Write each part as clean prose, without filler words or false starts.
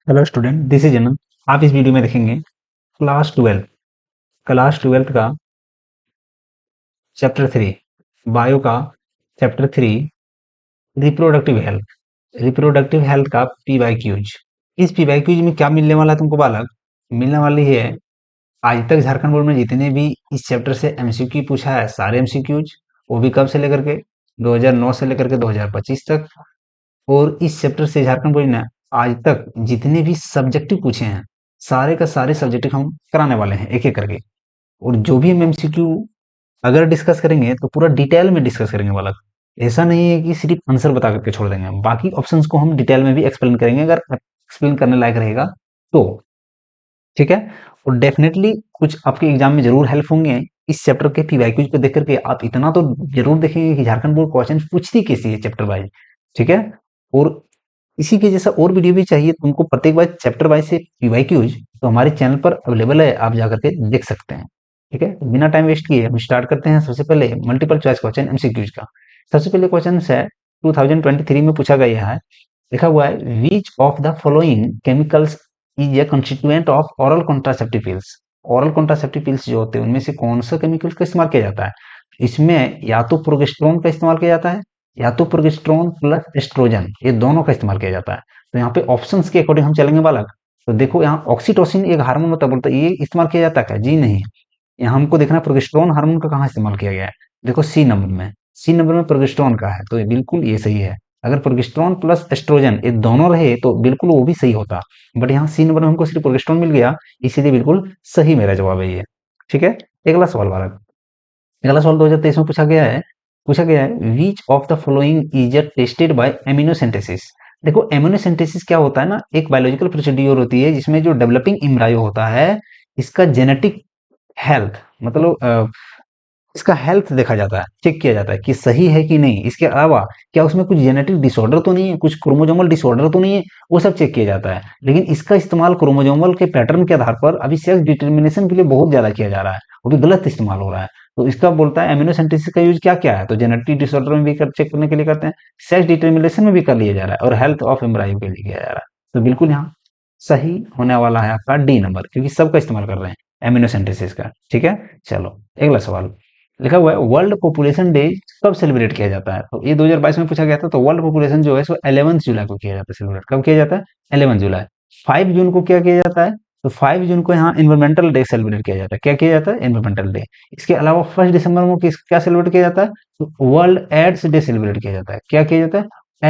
Hello student, this is अनंत। आप इस video में देखेंगे क्लास ट्वेल्थ का चैप्टर 3 बायो का चैप्टर 3 रिप्रोडक्टिव हेल्थ का पीवाईक्यूज। इस पीवाईक्यूज में क्या मिलने वाला है तुमको बालक? मिलने वाली है आज तक झारखंड बोर्ड में जितने भी इस चैप्टर से एमसीक्यू पूछा है, सारे एमसीक्यूज, वो भी कब से लेकर के 2009 से लेकर के 2025 तक। और इस चैप्टर से झारखंड बोर्ड ने आज तक जितने भी सब्जेक्टिव पूछे हैं, सारे का सारे सब्जेक्टिव हम कराने वाले हैं एक एक करके। और जो भी हम एमसीक्यू अगर डिस्कस करेंगे तो पूरा डिटेल में डिस्कस करेंगे बालक। ऐसा नहीं है कि सिर्फ आंसर बता करके छोड़ देंगे, बाकी ऑप्शंस को हम डिटेल में भी एक्सप्लेन करेंगे अगर एक्सप्लेन करने लायक रहेगा तो। ठीक है। और डेफिनेटली कुछ आपके एग्जाम में जरूर हेल्प होंगे। इस चैप्टर के पीवाईक्यूज को देख करके आप इतना तो जरूर देखेंगे कि झारखंड बोर्ड क्वेश्चन पूछती कैसी है चैप्टर वाइज। ठीक है। और इसी के जैसा और वीडियो भी चाहिए तुमको प्रत्येक बार चैप्टर वाइज से पीवाईक्यूज, तो हमारे चैनल पर अवेलेबल है, आप जाकर के देख सकते हैं। ठीक है, बिना टाइम वेस्ट किए हम स्टार्ट करते हैं। सबसे पहले मल्टीपल चॉइस क्वेश्चन एमसीक्यूज का। सबसे पहले क्वेश्चन है 2023 में पूछा गया है। लिखा हुआ है which of the following chemicals is a constituent of oral contraceptive pills. Oral contraceptive pills जो होते हैं उनमें से कौन सा केमिकल का इस्तेमाल किया जाता है? इसमें या तो प्रोजेस्टेरोन का इस्तेमाल किया जाता है या तो प्रोजेस्टेरोन प्लस एस्ट्रोजन, ये दोनों का इस्तेमाल किया जाता है। तो यहाँ पे ऑप्शंस के अकॉर्डिंग हम चलेंगे बालक। तो देखो यहाँ ऑक्सीटोसिन एक हार्मोन होता है, बोलता है ये इस्तेमाल किया जाता है क्या? जी नहीं। यहाँ हमको देखना है प्रोजेस्टेरोन हार्मोन का कहाँ इस्तेमाल किया गया है। देखो सी नंबर में प्रोजेस्टेरोन का है, तो ये बिल्कुल ये सही है। अगर प्रोजेस्टेरोन प्लस एस्ट्रोजन ये दोनों रहे तो बिल्कुल वो भी सही होता। बट यहाँ सी नंबर में हमको सिर्फ प्रोजेस्टेरोन मिल गया, इसीलिए बिल्कुल सही मेरा जवाब है ये। ठीक है। अगला सवाल बालक। अगला सवाल 2023 में पूछा गया है which of the following is tested by एमिनोसेंटेसिस। देखो एमिनोसेंटेसिस क्या होता है ना, एक बायोलॉजिकल प्रोसीड्यूर होती है जिसमें जो डेवलपिंग एम्ब्रायो होता है, इसका जेनेटिक हेल्थ, मतलब इसका हेल्थ देखा जाता है, चेक किया जाता है कि सही है कि नहीं। इसके अलावा क्या उसमें कुछ जेनेटिक डिसऑर्डर तो नहीं है, कुछ क्रोमोजोमल डिसऑर्डर तो नहीं है, वो सब चेक किया जाता है। लेकिन इसका इस्तेमाल क्रोमोजोमल के पैटर्न के आधार पर अभी सेक्स डिटर्मिनेशन के लिए बहुत ज्यादा किया जा रहा है, वो भी गलत इस्तेमाल हो रहा है। तो इसका बोलता है एमिनोसेंटेसिस का यूज क्या क्या है, तो जेनेटिक डिसऑर्डर में भी चेक करने के लिए करते हैं, सेक्स डिटर्मिनेशन में भी कर लिया जा रहा है, और हेल्थ ऑफ एम्ब्रायो के लिए किया जा रहा है। तो बिल्कुल यहाँ सही होने वाला है आपका डी नंबर, क्योंकि सबका इस्तेमाल कर रहे हैं एमिनोसेंटेसिस का। ठीक है। चलो अगला सवाल। लिखा हुआ है वर्ल्ड पॉपुलेशन डे कब सेलिब्रेट किया जाता है? तो ये 2022 में पूछा गया था। तो वर्ल्ड पॉपुलेशन जो है सो 11 जुलाई को किया जाता है सेलिब्रेट। कब किया जाता है? 11 जुलाई। 5 जून को क्या किया जाता है? तो 5 जून को यहाँ एनवायरमेंटल डे सेलिब्रेट किया जाता है। क्या किया जाता है? Environmental day. इसके अलावा 1 दिसंबर को क्या सेलिब्रेट किया जाता है? तो वर्ल्ड एड्स डे सेलिब्रेट किया जाता है। क्या किया जाता है?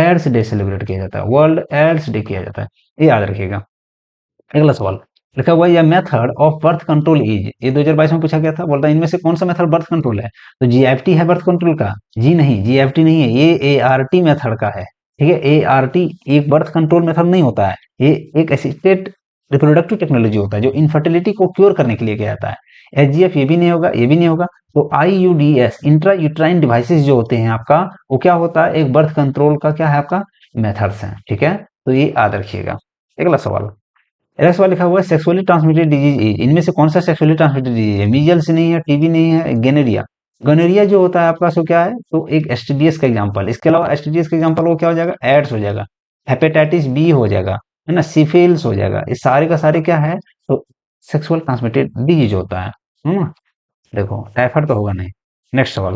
एड्स डे सेलिब्रेट किया जाता है, वर्ल्ड एड्स डे किया जाता है। ये याद रखिएगा। अगला सवाल। लिखा हुआ है या method of birth control is, ये 2022 में पूछा गया था। बोलता है इनमें से कौन सा मेथड बर्थ कंट्रोल है? तो जीएफटी है बर्थ कंट्रोल का? जी नहीं, जीएफटी नहीं है, ये एआरटी मेथड का है। ठीक है। एआरटी एक बर्थ कंट्रोल मेथड नहीं होता है, ये एक असिस्टेड रिप्रोडक्टिव टेक्नोलॉजी होता है जो इनफर्टिलिटी को क्योर करने के लिए किया जाता है। एचजीएफ ये भी नहीं होगा, ये भी नहीं होगा। तो आईयूडीएस इंट्रा यूट्राइन डिवाइसेस जो होते हैं आपका, वो क्या होता है? एक बर्थ कंट्रोल का क्या है आपका? मेथड्स है। ठीक है। तो ये याद रखिएगा। अगला सवाल। एलेक्स वाला लिखा हुआ है सेक्सुअली ट्रांसमिटेड डिजीज इज, इनमें से कौन सा सेक्सुअली ट्रांसमिटेड डिजीज है? मीजल्स नहीं है, टीबी नहीं है, गेनेरिया। गोनेरिया जो होता है आपका सो क्या है? तो एक एसटीडीएस का एग्जांपल। इसके अलावा एसटीडीएस का एग्जांपल वो क्या हो जाएगा? एड्स हो जाएगा, हेपेटाइटिस बी हो जाएगा, है ना, सिफिल्स हो जाएगा। ये सारे का सारे क्या है? तो सेक्सुअल ट्रांसमिटेड डिजीज होता है ना। देखो टाइफाइड तो होगा नहीं। नेक्स्ट सवाल।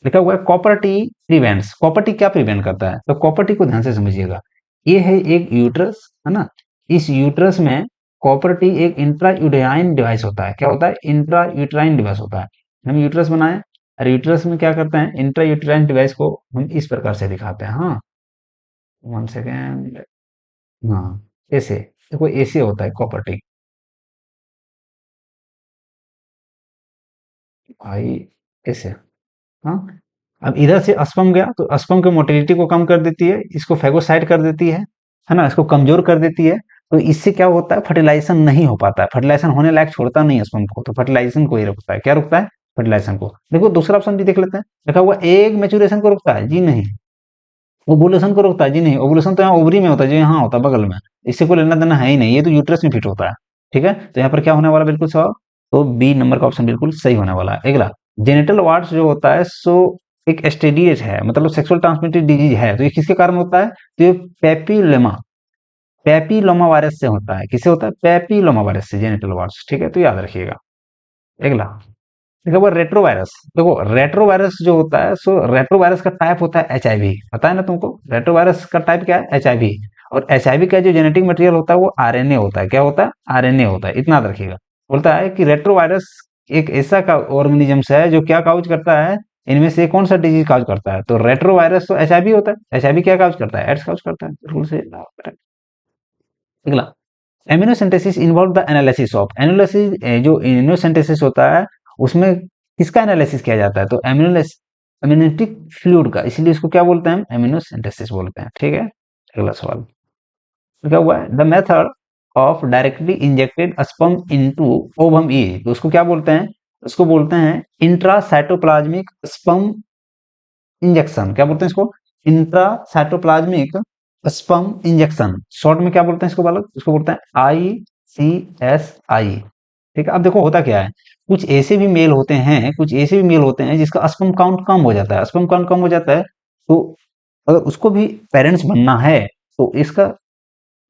लिखा हुआ है copper T prevents. Copper T क्या प्रिवेंट करता है? तो कॉपर टी को ध्यान से समझिएगा। ये है एक यूट्रस, है ना। इस यूट्रस में कॉपर टी एक इंट्रा यूटेराइन डिवाइस होता है। क्या होता है? इंट्रा यूटेराइन डिवाइस होता है। हम यूट्रस बनाए और यूट्रस में क्या करते हैं? इंट्रा यूटेराइन डिवाइस को हम इस प्रकार से दिखाते हैं। हाँ, 1 सेकेंड। हाँ, ऐसे देखो, ऐसे होता है कॉपर टी भाई, ऐसे। हाँ। अब इधर से अस्पम गया तो अस्पम की मोटिलिटी को कम कर देती है, इसको फेगोसाइड कर देती है ना, इसको कमजोर कर देती है। तो इससे क्या होता है? फर्टिलाइजेशन नहीं हो पाता है, फर्टिलाइजेशन होने लायक छोड़ता नहीं है अस्पम को, तो फर्टिलाइजेशन को ही रोकता है। क्या रोकता है? फर्टिलाइजेशन को। देखो दूसरा ऑप्शन भी देख लेते हैं। लिखा हुआ एग मैच्योरेशन को रोकता है? जी नहीं। ओवुलेशन को रोकता है? जी नहीं। ओवुलेशन तो यहाँ ओवरी में होता है, जो यहाँ होता है बगल में, इससे कोई लेना देना है ही नहीं, ये तो यूट्रस में फिट होता है। ठीक है। तो यहाँ पर क्या होने वाला बिल्कुल सवाल? तो बी नंबर का ऑप्शन बिल्कुल सही होने वाला है। अगला, जेनिटल वार्ड्स जो होता है सो एक एसटीडीएच है, मतलब सेक्सुअल ट्रांसमिटेड डिजीज है। तो ये किसके कारण होता है? तो ये पेपिलोमा, पैपिलोमा वायरस से होता है। किससे होता है? पैपिलोमा वायरस से, जेनिटल वायरस। ठीक है, तो याद रखिएगा। अगला देखो वो रेट्रोवायरस। देखो रेट्रोवायरस जो होता है, सो रेट्रोवायरस का टाइप होता है एचआईवी। पता है ना तुमको? रेट्रोवायरस का टाइप क्या है? एचआईवी। और एचआईवी का जो जेनेटिक मटेरियल होता है वो आरएनए होता है। क्या होता है? आरएनए होता है। इतना याद रखिएगा। बोलता है कि रेट्रोवायरस एक ऐसा का ऑर्गेनिजम्स है जो क्या काउज करता है, इनमें से कौन सा डिजीज काउज करता है? तो रेट्रोवायरस तो एचआईवी होता है। एचआईवी क्या काउज करता है? एड्स काउज करता है। बिल्कुल से अगला, amniocentesis involve the analysis of. Analysis जो इम्यूनोसिंथेसिस होता है उसमें किसका एनालिसिस किया जाता है? तो एमिनेटिक फ्लूइड का। इसलिए इसको क्या बोलते हैं? एमिनोसिंथेसिस बोलते हैं। ठीक है, अगला सवाल तो क्या हुआ है? The method of directly injected sperm into ovum ई, तो उसको क्या बोलते हैं? उसको बोलते हैं इंट्रासाइटोप्लाज्मिक स्पर्म इंजेक्शन। क्या बोलते हैं इसको? Intracytoplasmic sperm injection. शॉर्ट में क्या बोलते हैं इसको बालक? इसको बोलते हैं ICSI। ठीक है, अब देखो होता क्या है, कुछ ऐसे भी मेल होते हैं, कुछ ऐसे भी मेल होते हैं जिसका स्पर्म काउंट कम हो जाता है। स्पर्म काउंट कम हो जाता है, तो अगर उसको भी पेरेंट्स बनना है तो इसका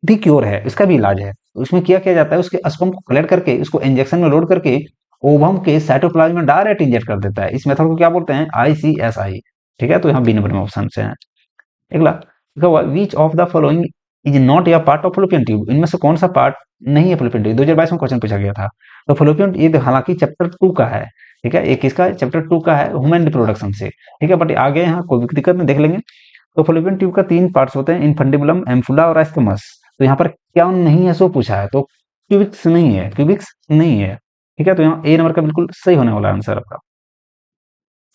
भी क्योर है, इसका भी इलाज है। तो इसमें क्या जाता है, उसके स्पर्म को कलेक्ट करके उसको इंजेक्शन में लोड करके ओवम के साइटोप्लाज्म में डायरेक्ट इंजेक्ट कर देता है। इस मेथड को क्या बोलते हैं? ICSI। ठीक है, तो यहाँ बी नंबर में ऑप्शन से है। अगला देखो, which of the following is not या पार्ट ऑफ फलोपियन ट्यूब। इनमें से कौन सा पार्ट नहीं है फलोपियन ट्यूब? 2022 में क्वेश्चन पूछा गया था। तो फलोपियन ये हालांकि चैप्टर 2 का है। ठीक है, एक किसका? चैप्टर 2 का है, ह्यूमन रिप्रोडक्शन से। ठीक है, बट आगे यहाँ कोई भी दिक्कत नहीं, देख लेंगे। तो फलोपियन ट्यूब का 3 पार्ट्स होते हैं, इनफंडिबुलम, एम्फुला और आइस्थमस। तो यहाँ पर क्या नहीं है सो पूछा है, तो क्यूबिक्स नहीं है, क्यूबिक्स नहीं है। ठीक है, तो यहाँ ए नंबर का बिल्कुल सही होने वाला आंसर आपका।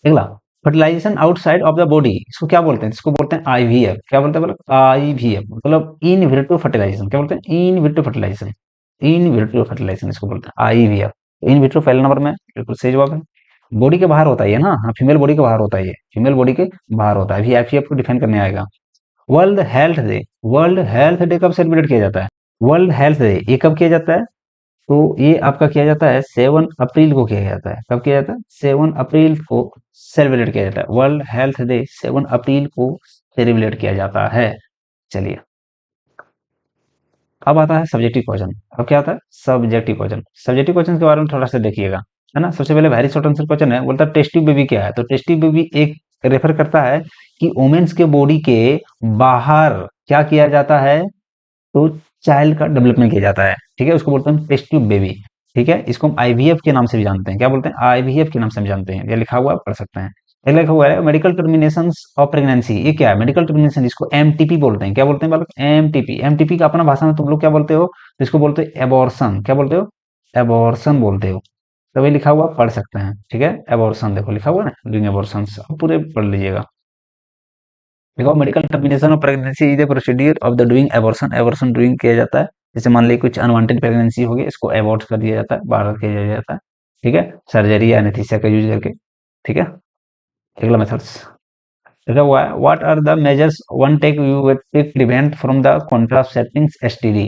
अगला, fertilisation outside of the body, इसको क्या बोलते हैं? इसको बोलते हैं IVF। क्या बोलते हैं? बोलो IVF मतलब इन विट्रो फर्टिलाइजेशन। क्या बोलते हैं? In vitro fertilisation. In vitro fertilisation इसको बोलते हैं IVF। इन विट्रो पहले नंबर में बिल्कुल सही जवाब है। बॉडी के बाहर होता है ये ना, हाँ, फीमेल बॉडी के बाहर होता है ये, फीमेल बॉडी के बाहर होता है। अभी IVF को डिफाइन करने आएगा। World health day, world health day कब सेलिब्रेट किया जाता है? वर्ल्ड हेल्थ डे ये कब किया जाता है? तो ये आपका किया जाता है 7 अप्रैल को किया जाता है। कब किया जाता है? 7 अप्रैल को सेलिब्रेट किया जाता है। वर्ल्ड हेल्थ डे 7 अप्रैल को सेलिब्रेट किया जाता है। चलिए, अब आता है सब्जेक्टिव क्वेश्चन। अब क्या आता है? Subjective question. सब्जेक्टिव क्वेश्चन के बारे में थोड़ा सा देखिएगा, है ना। सबसे पहले वेरी शॉर्ट आंसर क्वेश्चन है, बोलता है टेस्ट ट्यूब बेबी क्या है? तो टेस्ट ट्यूब बेबी एक रेफर करता है कि वुमेन्स के बॉडी के बाहर क्या किया जाता है, तो चाइल्ड का डेवलपमेंट किया जाता है। ठीक है, उसको बोलते हैं टेस्ट ट्यूब बेबी। ठीक है, इसको हम IVF के नाम से भी जानते हैं। क्या बोलते हैं? IVF के नाम से हम जानते हैं। ये लिखा हुआ है, पढ़ सकते हैं। ये लिखा हुआ है मेडिकल टर्मिनेशन ऑफ प्रेगनेंसी। ये क्या है? मेडिकल टर्मिनेशन, इसको MTP बोलते हैं। क्या बोलते हैं बालक? MTP। MTP का अपना भाषा में तुम लोग क्या बोलते हो? तो इसको बोलते हैं एबॉर्शन। क्या बोलते हो? एबॉर्शन बोलते हो। तो ये लिखा हुआ पढ़ सकते हैं। ठीक है, एबॉर्शन देखो लिखा हुआ है ना, डूइंग एबॉर्शन, पूरे पढ़ लीजिएगा। देखो medical termination of pregnancy is the procedure of the doing abortion. Abortion doing किया जाता है, जैसे मान लीजिए कुछ अनवांटेड प्रेगनेंसी हो गई, इसको एबॉर्ट कर दिया जाता है, बाहर किया जाता है। ठीक है, सर्जरी या एनेस्थीसिया का यूज करके। ठीक है, अगला मेथड्स लिखा हुआ है, what are the measures one take you take prevent from the contraceptive STD।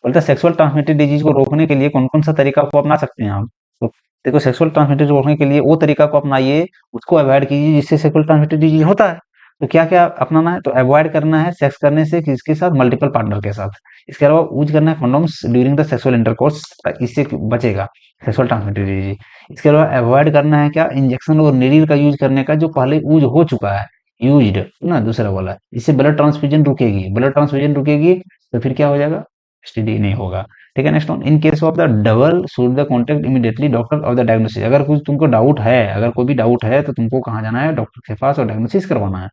बोलते हैं सेक्सुअल ट्रांसमिटेड डिजीज को रोकने के लिए कौन कौन सा तरीका को अपना सकते हैं आप? तो देखो सेक्सुअल ट्रांसमिटेड रोकने के लिए वो तरीका को अपनाइए, उसको अवॉइड कीजिए जिससे सेक्सुअल ट्रांसमिटेड डिजीज होता है। तो क्या क्या अपनाना है? तो अवॉइड करना है सेक्स करने से किसके साथ? मल्टीपल पार्टनर के साथ। इसके अलावा यूज करना है condoms during the sexual intercourse, इससे बचेगा सेक्सुअल ट्रांसमिटेड डिजीज। इसके अलावा अवॉइड करना है क्या? इंजेक्शन और नीडल का यूज करने का जो पहले यूज हो चुका है, यूज्ड ना, दूसरा वाला। इससे ब्लड ट्रांसफ्यूजन रुकेगी, ब्लड ट्रांसफ्यूजन रुकेगी तो फिर क्या हो जाएगा? STD नहीं होगा। ठीक है, next one, in case of the double should the contact immediately doctor of the diagnosis. अगर कुछ तुमको डाउट है, अगर कोई भी डाउट है तो तुमको कहाँ जाना है? डॉक्टर के पास, और डायग्नोसिस करवाना है।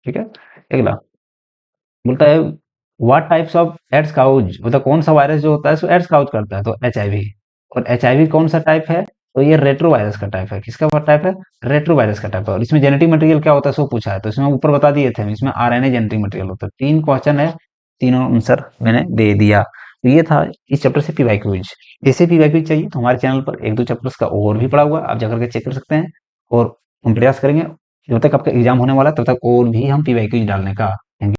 ठीक है, अगला बोलता है what types of AIDS cause, मतलब कौन सा वायरस जो होता है सो एड्स काउज करता है? तो HIV। और HIV कौन सा टाइप है? तो ये रेट्रो वायरस का टाइप है। किसका टाइप है? रेट्रो वायरस का टाइप है। और इसमें जेनेटिक मटेरियल क्या होता है सो पूछा है, तो इसमें ऊपर बता दिए थे, इसमें RNA जेनेटिक मटेरियल होता है। 3 क्वेश्चन है, तीनों आंसर मैंने दे दिया। तो ये था इस चैप्टर से PY क्विज। ऐसे PY क्विज चाहिए तो हमारे चैनल पर 1-2 चैप्टर्स का और भी पड़ा हुआ है, आप जाकर के चेक कर सकते हैं। और हम प्रयास करेंगे जब तक आपका एग्जाम होने वाला है तब तक और भी हम PY क्विज डालने का।